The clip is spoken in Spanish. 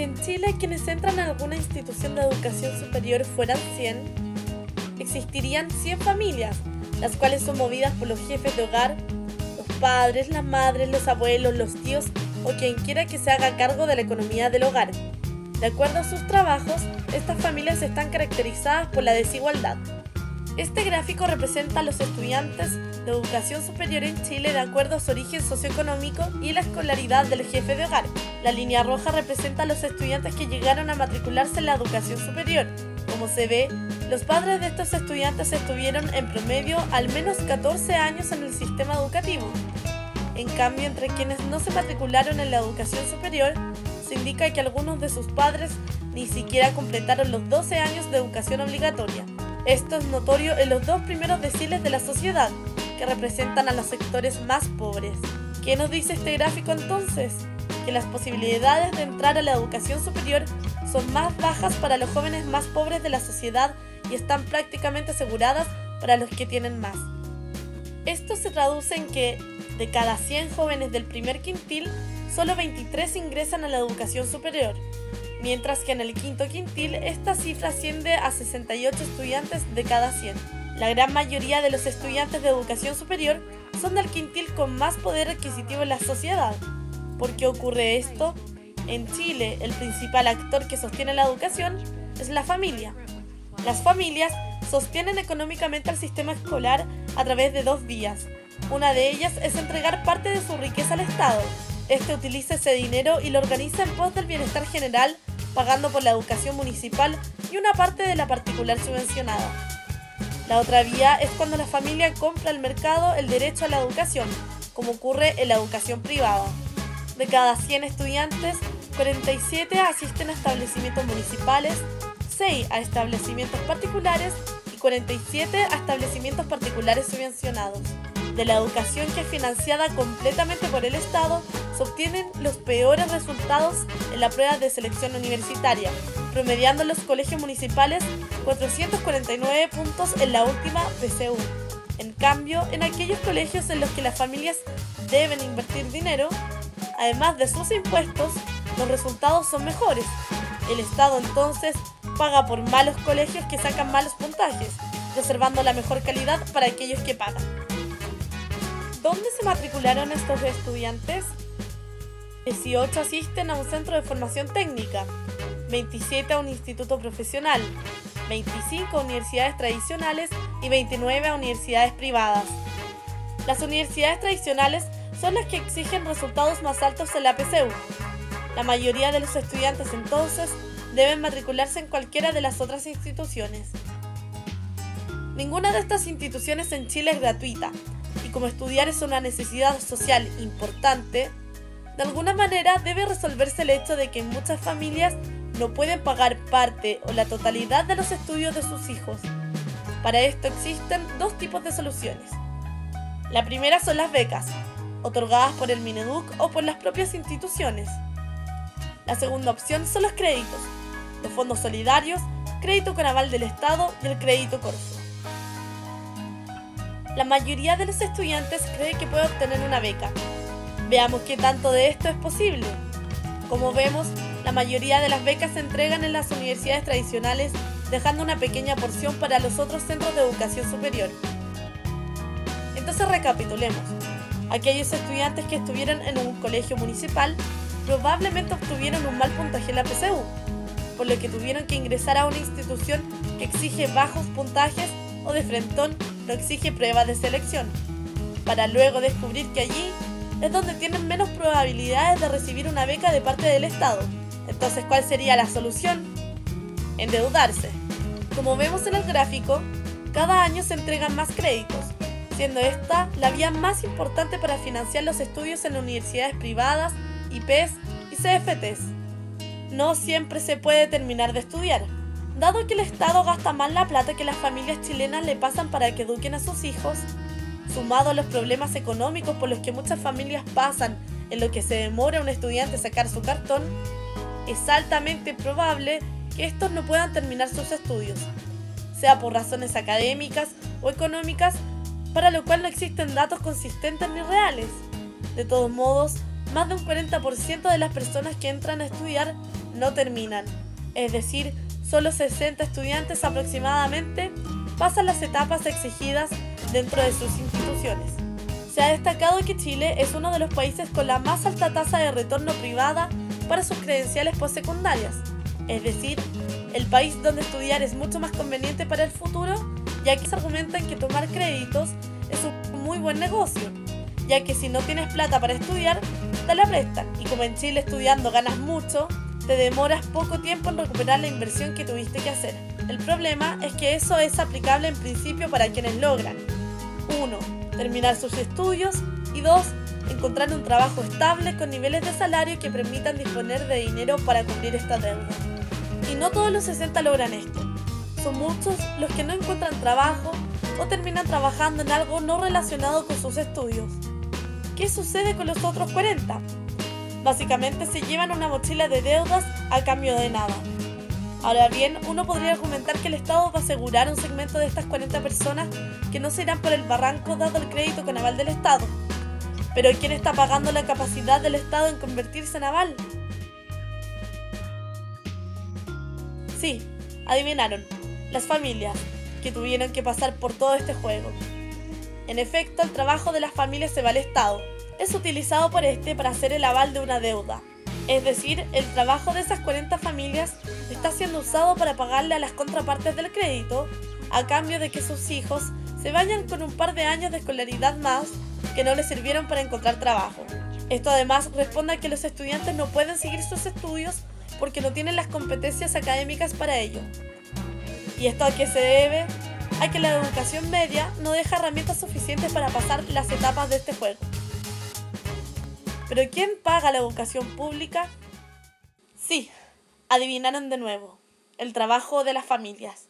Si en Chile quienes entran a alguna institución de educación superior fueran 100, existirían 100 familias, las cuales son movidas por los jefes de hogar, los padres, las madres, los abuelos, los tíos o quien quiera que se haga cargo de la economía del hogar. De acuerdo a sus trabajos, estas familias están caracterizadas por la desigualdad. Este gráfico representa a los estudiantes de educación superior en Chile de acuerdo a su origen socioeconómico y la escolaridad del jefe de hogar. La línea roja representa a los estudiantes que llegaron a matricularse en la educación superior. Como se ve, los padres de estos estudiantes estuvieron en promedio al menos 14 años en el sistema educativo. En cambio, entre quienes no se matricularon en la educación superior, se indica que algunos de sus padres ni siquiera completaron los 12 años de educación obligatoria. Esto es notorio en los dos primeros deciles de la sociedad, que representan a los sectores más pobres. ¿Qué nos dice este gráfico entonces? Que las posibilidades de entrar a la educación superior son más bajas para los jóvenes más pobres de la sociedad y están prácticamente aseguradas para los que tienen más. Esto se traduce en que, de cada 100 jóvenes del primer quintil, solo 23 ingresan a la educación superior, mientras que en el quinto quintil esta cifra asciende a 68 estudiantes de cada 100. La gran mayoría de los estudiantes de educación superior son del quintil con más poder adquisitivo en la sociedad. ¿Por qué ocurre esto? En Chile, el principal actor que sostiene la educación es la familia. Las familias sostienen económicamente al sistema escolar a través de dos vías. Una de ellas es entregar parte de su riqueza al Estado. Este utiliza ese dinero y lo organiza en pos del bienestar general, pagando por la educación municipal y una parte de la particular subvencionada. La otra vía es cuando la familia compra al mercado el derecho a la educación, como ocurre en la educación privada. De cada 100 estudiantes, 47 asisten a establecimientos municipales, 6 a establecimientos particulares y 47 a establecimientos particulares subvencionados. De la educación que es financiada completamente por el Estado, se obtienen los peores resultados en la prueba de selección universitaria, promediando en los colegios municipales 449 puntos en la última PSU. En cambio, en aquellos colegios en los que las familias deben invertir dinero, además de sus impuestos, los resultados son mejores. El Estado entonces paga por malos colegios que sacan malos puntajes, reservando la mejor calidad para aquellos que pagan. ¿Dónde se matricularon estos estudiantes? 18 asisten a un centro de formación técnica, 27 a un instituto profesional, 25 a universidades tradicionales y 29 a universidades privadas. Las universidades tradicionales son las que exigen resultados más altos en la PSU. La mayoría de los estudiantes entonces deben matricularse en cualquiera de las otras instituciones. Ninguna de estas instituciones en Chile es gratuita, y como estudiar es una necesidad social importante, de alguna manera debe resolverse el hecho de que muchas familias no pueden pagar parte o la totalidad de los estudios de sus hijos. Para esto existen dos tipos de soluciones. La primera son las becas, otorgadas por el Mineduc o por las propias instituciones. La segunda opción son los créditos, los fondos solidarios, crédito con aval del Estado y el crédito Corfo. La mayoría de los estudiantes cree que puede obtener una beca. Veamos qué tanto de esto es posible. Como vemos, la mayoría de las becas se entregan en las universidades tradicionales, dejando una pequeña porción para los otros centros de educación superior. Entonces recapitulemos. Aquellos estudiantes que estuvieron en un colegio municipal probablemente obtuvieron un mal puntaje en la PSU, por lo que tuvieron que ingresar a una institución que exige bajos puntajes o de frentón no exige pruebas de selección, para luego descubrir que allí es donde tienen menos probabilidades de recibir una beca de parte del Estado. Entonces, ¿cuál sería la solución? Endeudarse. Como vemos en el gráfico, cada año se entregan más créditos, siendo esta la vía más importante para financiar los estudios en universidades privadas, IPs y CFTs. No siempre se puede terminar de estudiar, dado que el Estado gasta más la plata que las familias chilenas le pasan para que eduquen a sus hijos. Sumado a los problemas económicos por los que muchas familias pasan en lo que se demora un estudiante sacar su cartón, es altamente probable que estos no puedan terminar sus estudios, sea por razones académicas o económicas, para lo cual no existen datos consistentes ni reales. De todos modos, más de un 40% de las personas que entran a estudiar no terminan, es decir, solo 60 estudiantes aproximadamente pasan las etapas exigidas dentro de sus instituciones. Se ha destacado que Chile es uno de los países con la más alta tasa de retorno privada para sus credenciales postsecundarias, es decir, el país donde estudiar es mucho más conveniente para el futuro, ya que se argumentan que tomar créditos es un muy buen negocio, ya que si no tienes plata para estudiar, te la prestan, y como en Chile estudiando ganas mucho, te demoras poco tiempo en recuperar la inversión que tuviste que hacer. El problema es que eso es aplicable en principio para quienes logran 1. Terminar sus estudios y 2. Encontrar un trabajo estable con niveles de salario que permitan disponer de dinero para cubrir esta deuda. Y no todos los 60 logran esto. Son muchos los que no encuentran trabajo o terminan trabajando en algo no relacionado con sus estudios. ¿Qué sucede con los otros 40? Básicamente se llevan una mochila de deudas a cambio de nada. Ahora bien, uno podría argumentar que el Estado va a asegurar un segmento de estas 40 personas que no se irán por el barranco dado el crédito con aval del Estado. Pero ¿quién está pagando la capacidad del Estado en convertirse en aval? Sí, adivinaron, las familias, que tuvieron que pasar por todo este juego. En efecto, el trabajo de las familias se va al Estado. Es utilizado por este para hacer el aval de una deuda. Es decir, el trabajo de esas 40 familias está siendo usado para pagarle a las contrapartes del crédito, a cambio de que sus hijos se vayan con un par de años de escolaridad más que no les sirvieron para encontrar trabajo. Esto además responde a que los estudiantes no pueden seguir sus estudios porque no tienen las competencias académicas para ello. ¿Y esto a qué se debe? A que la educación media no deja herramientas suficientes para pasar las etapas de este juego. ¿Pero quién paga la educación pública? Sí, adivinaron de nuevo, el trabajo de las familias.